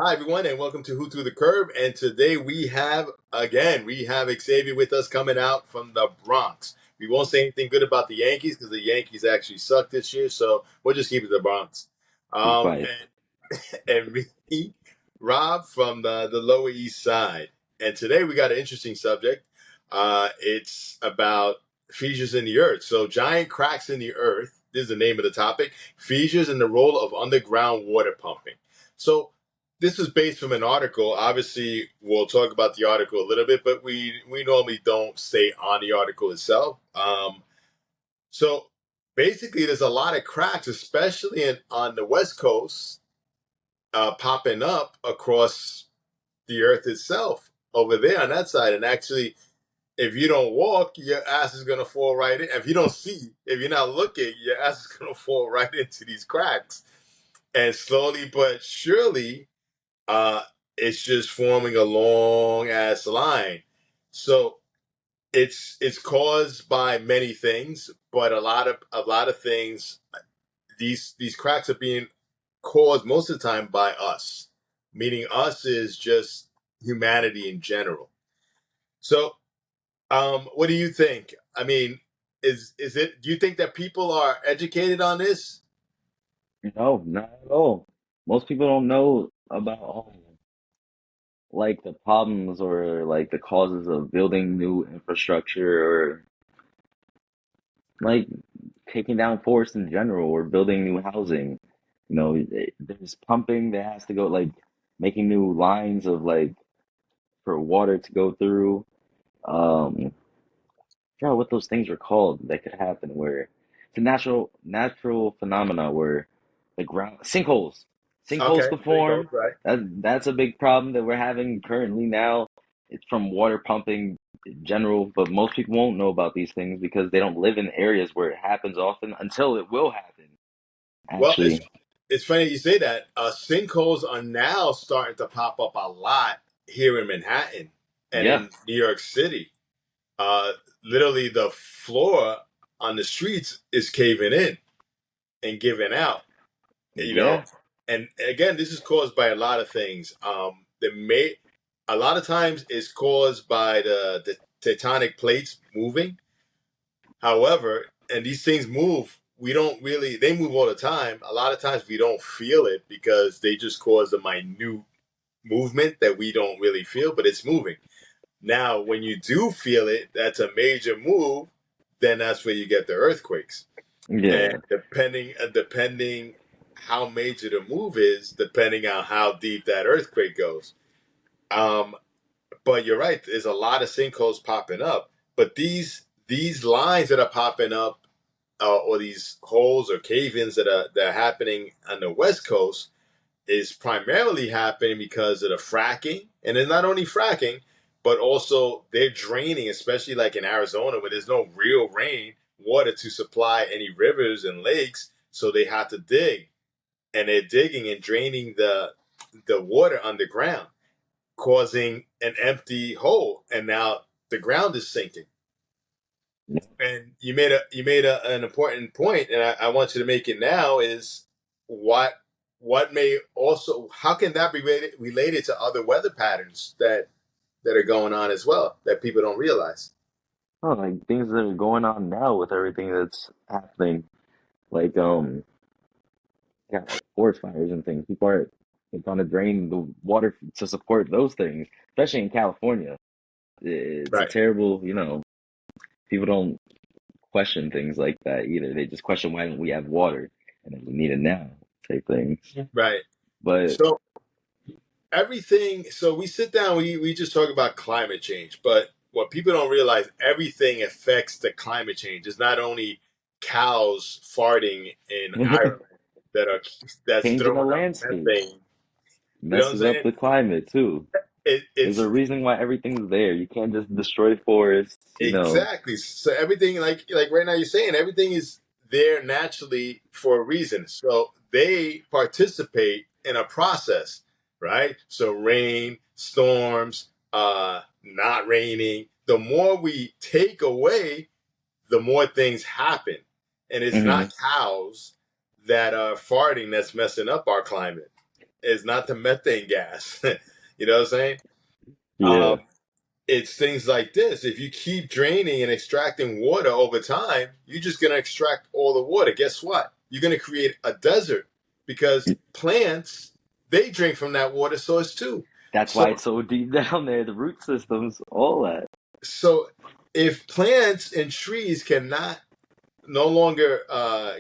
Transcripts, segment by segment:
Hi everyone, and welcome to Who Threw the Curve. And today we have Xavier with us coming out from the Bronx. We won't say anything good about the Yankees because the Yankees actually suck this year, so we'll just keep it the Bronx. Be Um, quiet. and me, Rob from the Lower East Side. And today we got an interesting subject. It's about fissures in the earth. So giant cracks in the earth. This is the name of the topic. Fissures and the role of underground water pumping. So this is based from an article. Obviously, we'll talk about the article a little bit, but we normally don't stay on the article itself. So basically, there's a lot of cracks, especially on the West Coast, popping up across the Earth itself over there on that side. And actually, if you don't walk, your ass is gonna fall right in. If you don't see, if you're not looking, your ass is gonna fall right into these cracks. And slowly but surely, uh, it's just forming a long ass line. So it's caused by many things, but a lot of things. These cracks are being caused most of the time by us, meaning us is just humanity in general. So, what do you think? I mean, is it? Do you think that people are educated on this? No, not at all. Most people don't know about like the problems or like the causes of building new infrastructure or like taking down forests in general or building new housing. There's pumping that has to go like making new lines of like for water to go through. I forgot what those things were called that could happen where it's a natural phenomena where the ground sinkholes Okay, could there you go. form. Right. That's a big problem that we're having currently now. It's from water pumping in general, but most people won't know about these things because they don't live in areas where it happens often until it will happen. Well, it's Actually, it's funny you say that. Sinkholes are now starting to pop up a lot here in Manhattan and yeah, in New York City. Uh, Literally, the floor on the streets is caving in and giving out. You know, yeah, and again, this is caused by a lot of things. A lot of times it's caused by the tectonic plates moving. However, and these things move, we don't really, they move all the time. A lot of times we don't feel it because they just cause a minute movement that we don't really feel, but it's moving. Now, when you do feel it, that's a major move, then that's where you get the earthquakes. And yeah. depending how major the move is, depending on how deep that earthquake goes. Um, but you're right. There's a lot of sinkholes popping up. But these lines that are popping up, or these holes or cave-ins that are happening on the West Coast, is primarily happening because of the fracking, and it's not only fracking, but also they're draining, especially like in Arizona where there's no real rain water to supply any rivers and lakes, so they have to dig, and they're digging and draining the water underground, causing an empty hole, and now the ground is sinking. And an important point, and I want you to make it now is what what may also how can that be related to other weather patterns that are going on as well that people don't realize. Oh, like things that are going on now with everything that's happening. Like yeah, like forest fires and things. People are trying to drain the water to support those things, especially in California. It's a Right. terrible, people don't question things like that either. They just question why don't we have water and then we need it now type things. Yeah. Right. But So we sit down, we just talk about climate change, but what people don't realize, everything affects the climate change. It's not only cows farting in Ireland that are that's changing the throwing up landscape methane. You know what I'm messes up saying? the climate too. There's It's a reason why everything's there. You can't just destroy forests. exactly, so everything, like right now you're saying, everything is there naturally for a reason. So they participate in a process, right? So rain, storms, not raining. The more we take away, the more things happen. And it's Hmm. not cows that are farting that's messing up our climate. is not the methane gas. You know what I'm saying? Um, Yeah, it's things like this. If you keep draining and extracting water over time, you're just going to extract all the water. Guess what? You're going to create a desert because plants, they drink from that water source too. that's So, why it's so deep down there. The root systems, all that. so if plants and trees cannot no longer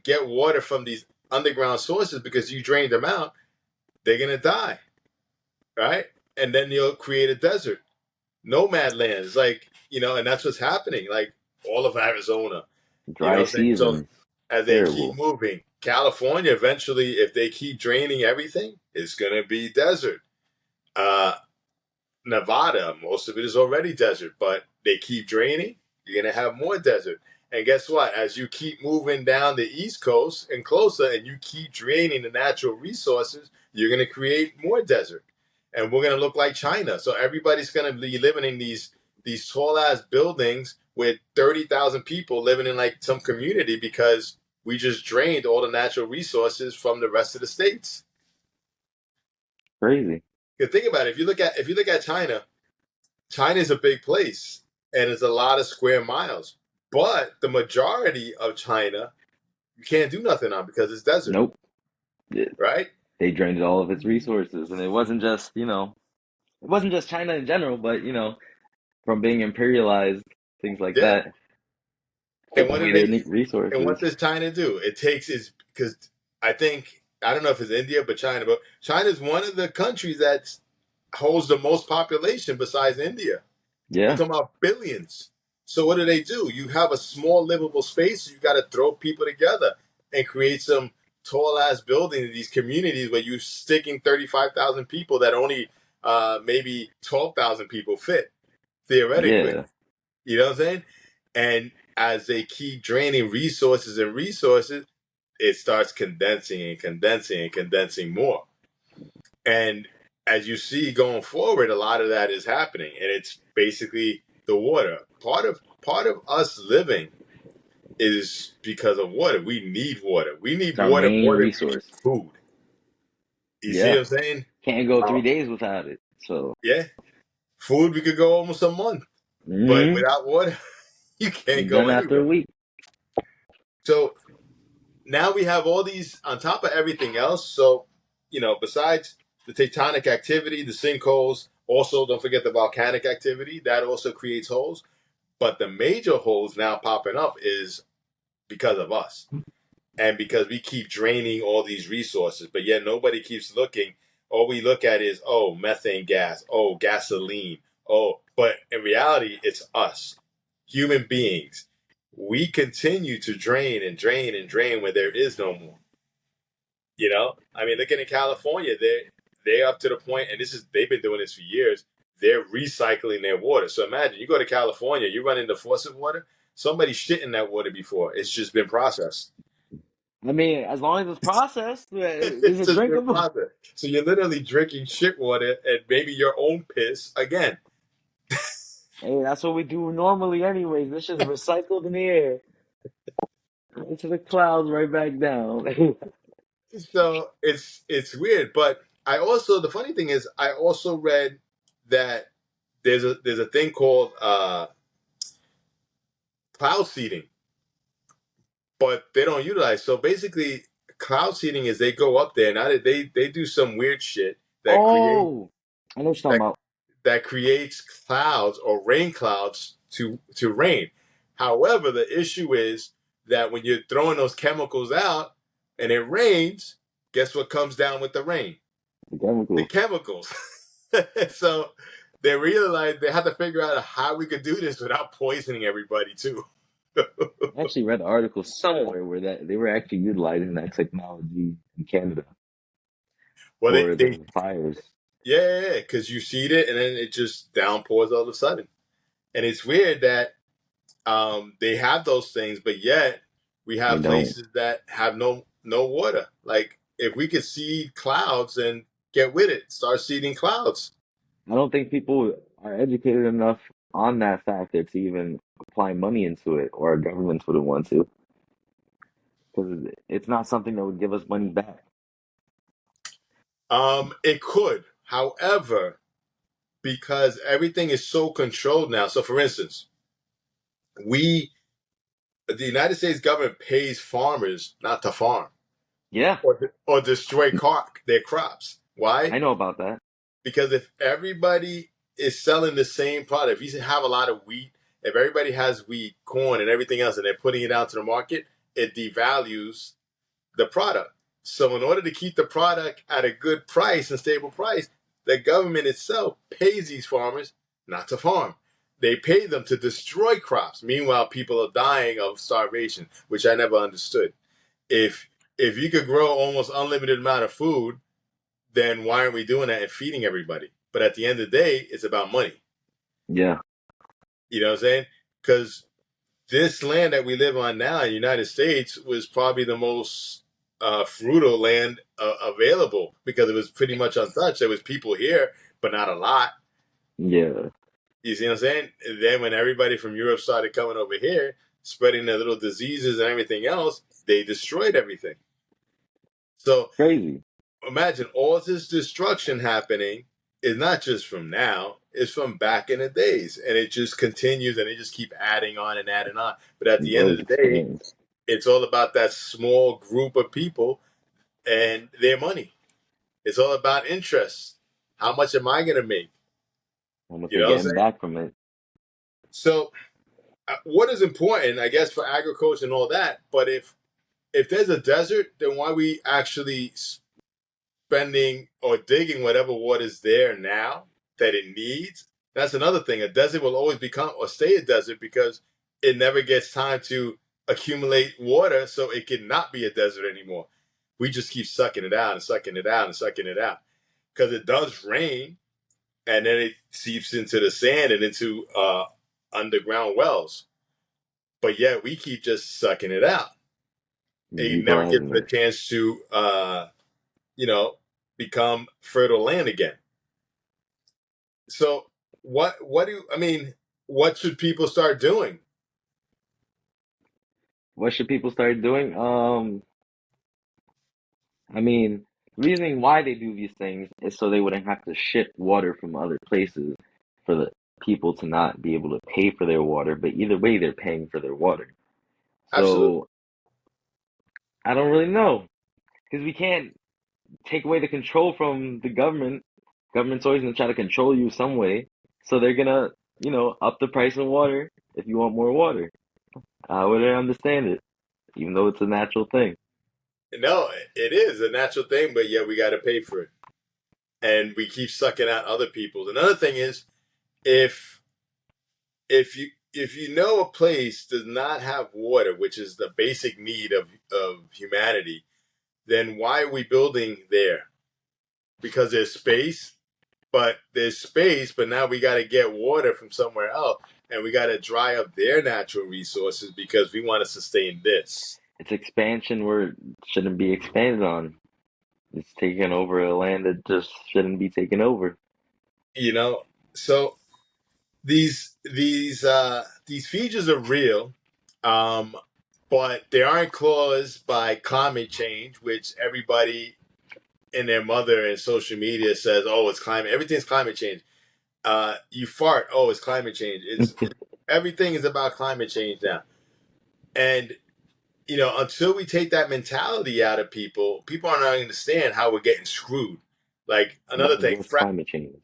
get water from these underground sources because you drained them out, they're going to die, right? And then you'll create a desert. Nomad lands, like, and that's what's happening. Like all of Arizona, you know Dry what I'm saying? So seasons, as they keep terrible. moving, California eventually, if they keep draining everything, it's gonna be desert. Uh, Nevada, most of it is already desert, but they keep draining, you're going to have more desert. And guess what? As you keep moving down the East Coast and closer, and you keep draining the natural resources, you're going to create more desert. And we're going to look like China. So everybody's going to be living in these tall ass buildings with 30,000 people living in like some community because we just drained all the natural resources from the rest of the states. Crazy. Because think about it, if you look at China, China is a big place and it's a lot of square miles. But the majority of China, you can't do nothing on because it's desert, Nope. It- right? They drained all of its resources, and it wasn't just, it wasn't just China in general, but from being imperialized, things like Yeah. that, And took what do away they their and what resources. does China do? It takes its because I don't know if it's India but China is one of the countries that holds the most population besides India. You're Yeah, talking about billions. So what do? You have a small livable space. You got to throw people together and create some tall ass buildings in these communities where you're sticking 35,000 people that only maybe 12,000 people fit theoretically. yeah. You know what I'm saying? And as they keep draining resources and resources, it starts condensing and condensing and condensing more. And as you see going forward, a lot of that is happening, and it's basically the water. Part of us living is because of water. We need water. We It's need our water main more than we need resource. food. You see Yeah, what I'm saying? can't go Uh, 3 days without it. So, yeah, food we could go almost a month, but mm, without water, you can't you're go done after a anywhere. week. So now we have all these on top of everything else. So, besides the tectonic activity, the sinkholes, also don't forget the volcanic activity that also creates holes. But the major holes now popping up is because of us and because we keep draining all these resources. But yet nobody keeps looking. All we look at is, oh, methane gas, oh, gasoline, oh. But in reality, it's us, human beings. We continue to drain and drain and drain when there is no more. I mean, looking in California, they're up to the point, and they've been doing this for years. They're recycling their water. So imagine you go to California, you run into faucet water. Somebody shit in that water before. It's just been processed. I mean, as long as it's processed, is It's it just been drinkable? processed. So you're literally drinking shit water and maybe your own piss again. Hey, that's what we do normally, anyways. This just recycled in the air into the clouds, right back down. So it's weird. But the funny thing is I also read that there's a thing called cloud seeding, but they don't utilize. So basically, cloud seeding is they go up there now that they do some weird shit that create Oh, I know what you're talking that about. that creates clouds or rain clouds to rain. However, the issue is that when you're throwing those chemicals out and it rains, guess what comes down with the rain? The The chemicals. chemicals. So they realized they had to figure out how we could do this without poisoning everybody too. I actually read an article somewhere where that they were actually utilizing that technology in Canada Well, for the fires. yeah, because you seed it and then it just downpours all of a sudden. And it's weird that they have those things, but yet we They have don't. places that have no water. Like if we could seed clouds and get with it, start seeding clouds. I don't think people are educated enough on that factor to even apply money into it, or our governments wouldn't want to, because it's not something that would give us money back. It could, however, because everything is so controlled now. So, for instance, we, the United States government pays farmers not to farm Yeah, or destroy their crops. Why? I know about that. Because if everybody is selling the same product, if you have a lot of wheat, if everybody has wheat, corn, and everything else, and they're putting it out to the market, it devalues the product. So, in order to keep the product at a good price and stable price, the government itself pays these farmers not to farm. They pay them to destroy crops. Meanwhile, people are dying of starvation, which I never understood. If if you could grow almost unlimited amount of food, then why aren't we doing that and feeding everybody? But at the end of the day, it's about money. Yeah, You know what I'm saying? Because this land that we live on now in the United States was probably the most fruitful land available because it was pretty much untouched. There was people here, but not a lot. yeah, You see what I'm saying? And then when everybody from Europe started coming over here, spreading their little diseases and everything else, they destroyed everything. So crazy. imagine all this destruction happening is not just from now, it's from back in the days. And it just continues and they just keep adding on and adding on. But at the end Bro, of it the day, expands. it's all about that small group of people and their money. It's all about interest. How much am I going to make? How much You they know what I'm getting saying? back from it? So, what is important, I guess, for agriculture and all that? But if there's a desert, then why are we actually spending or digging whatever water's there now that it needs? That's another thing. A desert will always become or stay a desert because it never gets time to accumulate water so it cannot be a desert anymore. We just keep sucking it out and sucking it out and sucking it out because it does rain and then it seeps into the sand and into underground wells. But yet we keep just sucking it out. It never gives Utilizing it a it. chance to, you know, become fertile land again. So what do I mean? What should people start doing? What should people start doing? I mean, the reasoning why they do these things is so they wouldn't have to ship water from other places for the people to not be able to pay for their water. But either way, they're paying for their water. Absolutely. So I don't really know because we can't take away the control from the government. Government's always gonna try to control you some way. So they're gonna, up the price of water if you want more water. I wouldn't understand it, even though it's a natural thing. No, it is a natural thing, but yet we got to pay for it, and we keep sucking out other people's. Another thing is if if you know a place does not have water, which is the basic need of humanity, then why are we building there? Because there's space, but now we got to get water from somewhere else, and we got to dry up their natural resources because we want to sustain this. It's expansion where it shouldn't be expanded on. It's taking over a land that just shouldn't be taken over. You know, so these features are real, um, but they aren't caused by climate change, which everybody and their mother and social media says, "Oh, it's climate. Everything's climate change." You fart. Oh, it's climate change. Everything is about climate change now, and until we take that mentality out of people, people aren't going to understand how we're getting screwed. Like another Nothing thing, against climate change.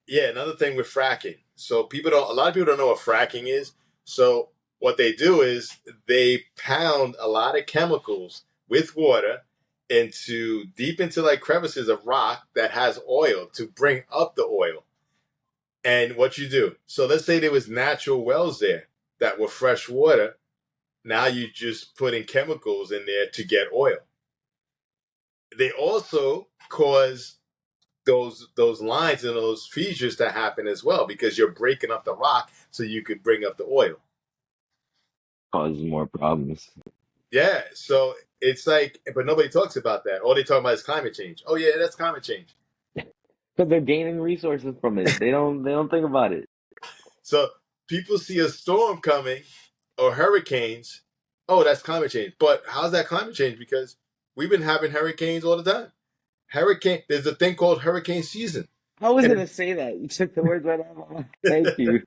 yeah, another thing with fracking. So a lot of people don't know what fracking is. So what they do is they pound a lot of chemicals with water into deep into like crevices of rock that has oil to bring up the oil. And what you do, so let's say there was natural wells there that were fresh water. Now you just putting chemicals in there to get oil. They also cause those lines and those fissures to happen as well because you're breaking up the rock so you could bring up the oil. Causes more problems. Yeah, so it's like, but nobody talks about that. All they talk about is climate change. Oh yeah, that's climate change. Because they're gaining resources from it. They don't think about it. So people see a storm coming or hurricanes. Oh, that's climate change. But how's that climate change? Because we've been having hurricanes all the time. Hurricane. There's a thing called hurricane season, I was and gonna say that. You took the words right out of my mouth. Thank you.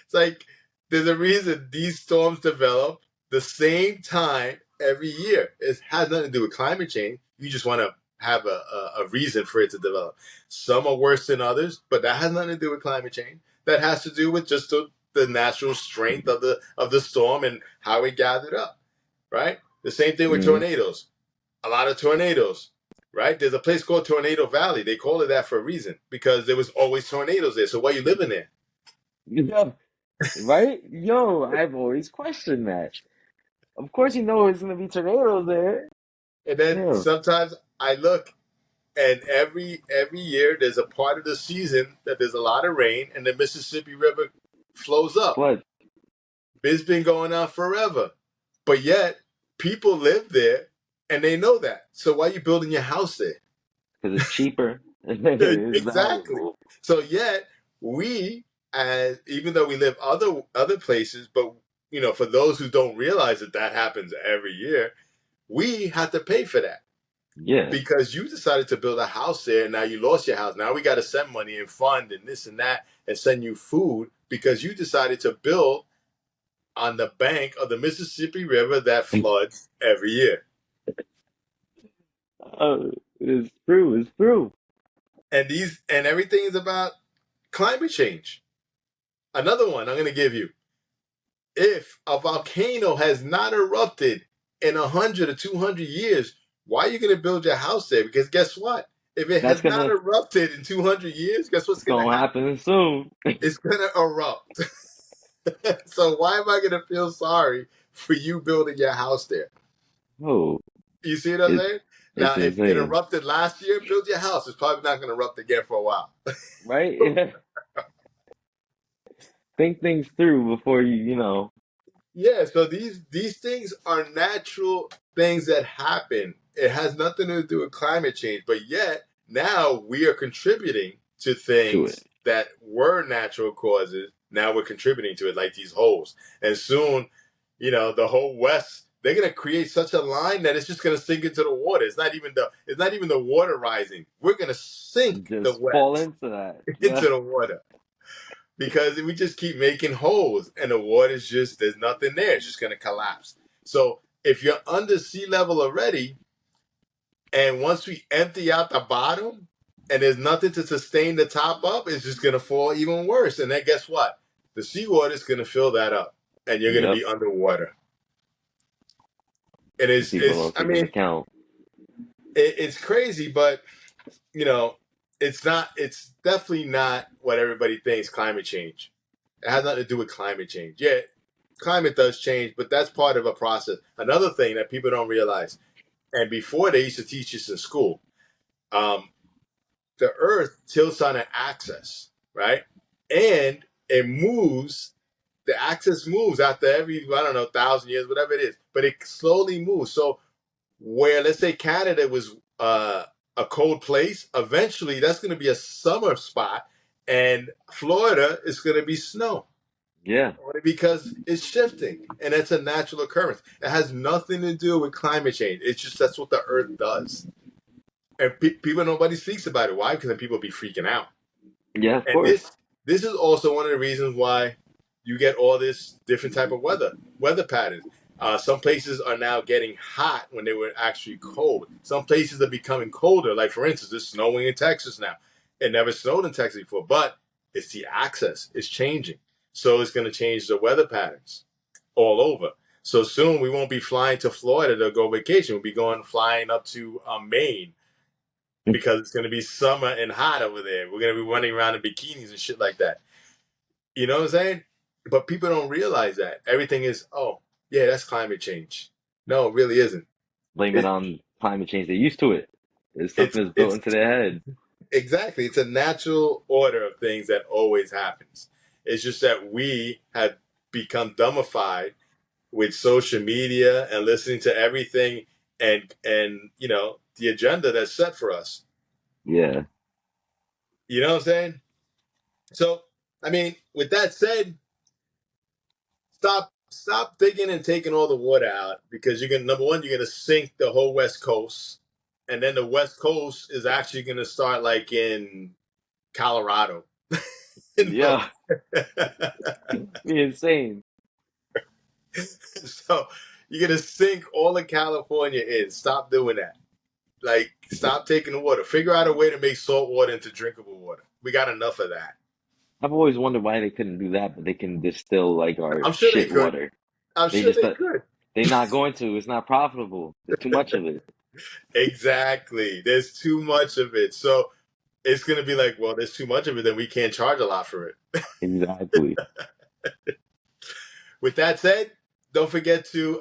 it's like there's a reason these storms develop the same time every year. It has nothing to do with climate change. You just want to have a reason for it to develop. Some are worse than others, but that has nothing to do with climate change. That has to do with just the natural strength of the storm and how it gathered up, right? The same thing with Mm. tornadoes. A lot of tornadoes, right? There's a place called Tornado Valley. They call it that for a reason because there was always tornadoes there. So why are you living there? Yo, right? Yo, I've always questioned that. Of course, you know it's gonna be tornadoes there. And then Yeah, sometimes I look, and every year there's a part of the season that there's a lot of rain, and the Mississippi River flows up. flood It's been going on forever, but yet people live there, and they know that. So why are you building your house there? because it's cheaper. It's Exactly. valuable. So yet we, as even though we live other places, but for those who don't realize that that happens every year, we have to pay for that Yeah, because you decided to build a house there and now you lost your house. Now we got to send money and fund and this and that and send you food because you decided to build on the bank of the Mississippi River that floods every year. it's true. It's true. And everything is about climate change. Another one I'm going to give you. If a volcano has not erupted in 100 or 200 years, why are you going to build your house there? Because guess what? If it That's has not gonna. erupted in 200 years, guess what's It's going to gonna happen? happen soon. It's going to erupt. So why am I going to feel sorry for you building your house there? Oh, You see what I'm it saying? it's Now, if it insane, erupted last year, build your house. It's probably not going to erupt again for a while. right? Think things through before you. Yeah, so these things are natural things that happen. It has nothing to do with climate change, but yet now we are contributing to To it. things that were natural causes. Now we're contributing to it, like these holes. And soon, the whole West, they're gonna create such a line that it's just gonna sink into the water. It's not even the water rising. We're gonna sink the Just fall West into that. into the water because we just keep making holes and the water's just there's nothing there. It's just going to collapse. So if you're under sea level already, and once we empty out the bottom and there's nothing to sustain the top up, it's just going to fall even worse. And then guess what? The seawater is going to fill that up, and you're going to Yep. be underwater. And And people don't I take into mean, account it's crazy, but you know, it's not. It's definitely not what everybody thinks. Climate change. It has nothing to do with climate change. Yeah, climate does change, but that's part of a process. Another thing that people don't realize, and before they used to teach us in school, um, the Earth tilts on an axis, right? And it moves. The axis moves after every, I don't know, 1,000 years, whatever it is, but it slowly moves. So where, let's say, Canada was a cold place, eventually that's going to be a summer spot, and Florida is going to be snow yeah. because it's shifting, and it's a natural occurrence. It has nothing to do with climate change. It's just that's what the Earth does, and people nobody speaks about it. Why? Because then people be freaking out. Yeah, of And course. this is also one of the reasons why you get all this different type of weather patterns. Some places are now getting hot when they were actually cold. Some places are becoming colder. Like for instance, it's snowing in Texas now. It never snowed in Texas before, but it's the axis is changing, so it's going to change the weather patterns all over. So soon we won't be flying to Florida to go vacation. We'll be going flying up to Maine because it's going to be summer and hot over there. We're going to be running around in bikinis and shit like that. You know what I'm saying? But people don't realize that. Everything is, oh, yeah, that's climate change. No, it really isn't. Blame it It, on climate change. They're used to it. It's it's something that's built it's into their head. exactly. It's a natural order of things that always happens. It's just that we have become dumbified with social media and listening to everything and the agenda that's set for us. Yeah. You know what I'm saying? So, I mean, with that said, stop digging and taking all the water out because you're gonna number one, you're gonna sink the whole West Coast, and then the West Coast is actually going to start like in Colorado. Yeah, be insane. So you're going to sink all of California in. Stop doing that. Like, stop taking the water. Figure out a way to make salt water into drinkable water. We got enough of that. I've always wondered why they couldn't do that, but they can distill like our I'm sure they shit could. water. I'm They sure just they could. they're not going to. It's not profitable. There's too much of it. Exactly. There's too much of it. So it's going to be like, well, there's too much of it, then we can't charge a lot for it. Exactly. With that said, don't forget to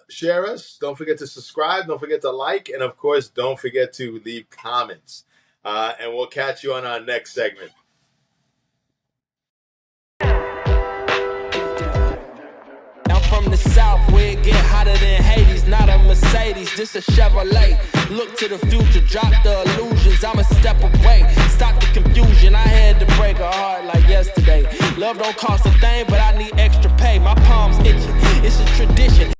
share us. Don't forget to subscribe. Don't forget to like. And of course, don't forget to leave comments. And we'll catch you on our next segment. From the south where it get hotter than Hades. Not a Mercedes, just a Chevrolet. Look to the future, drop the illusions. I'm a step away, stop the confusion. I had to break a heart like yesterday. Love don't cost a thing, but I need extra pay. My palms itching, it's a tradition.